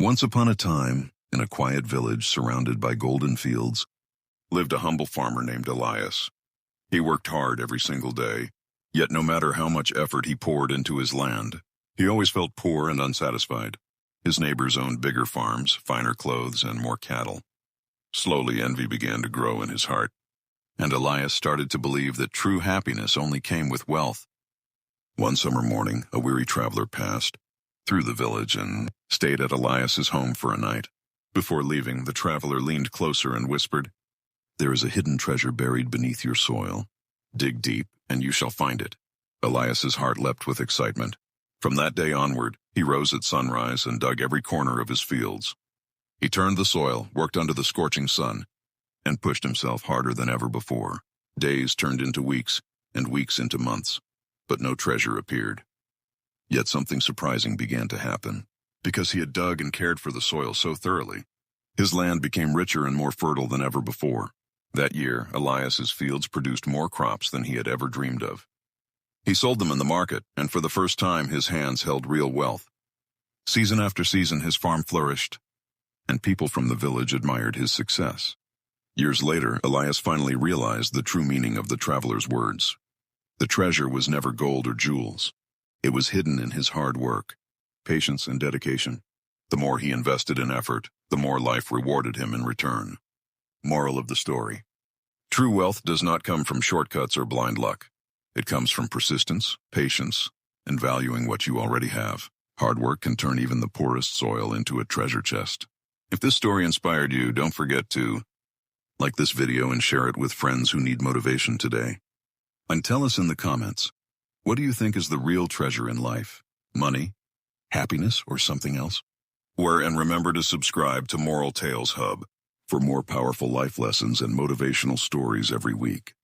Once upon a time, in a quiet village surrounded by golden fields, lived a humble farmer named Elias. He worked hard every single day, yet no matter how much effort he poured into his land, he always felt poor and unsatisfied. His neighbors owned bigger farms, finer clothes, and more cattle. Slowly, envy began to grow in his heart, and Elias started to believe that true happiness only came with wealth. One summer morning, a weary traveler passed through the village and stayed at Elias's home for a night. Before leaving, the traveler leaned closer and whispered, "There is a hidden treasure buried beneath your soil. Dig deep, and you shall find it." Elias's heart leapt with excitement. From that day onward, he rose at sunrise and dug every corner of his fields. He turned the soil, worked under the scorching sun, and pushed himself harder than ever before. Days turned into weeks, and weeks into months, but no treasure appeared. Yet something surprising began to happen. Because he had dug and cared for the soil so thoroughly, his land became richer and more fertile than ever before. That year, Elias's fields produced more crops than he had ever dreamed of. He sold them in the market, and for the first time his hands held real wealth. Season after season his farm flourished, and people from the village admired his success. Years later, Elias finally realized the true meaning of the traveler's words. The treasure was never gold or jewels. It was hidden in his hard work, patience, and dedication. The more he invested in effort, the more life rewarded him in return. Moral of the story: true wealth does not come from shortcuts or blind luck. It comes from persistence, patience, and valuing what you already have. Hard work can turn even the poorest soil into a treasure chest. If this story inspired you, don't forget to like this video and share it with friends who need motivation today. And tell us in the comments, what do you think is the real treasure in life? Money, happiness, or something else? And remember to subscribe to Moral Tales Hub for more powerful life lessons and motivational stories every week.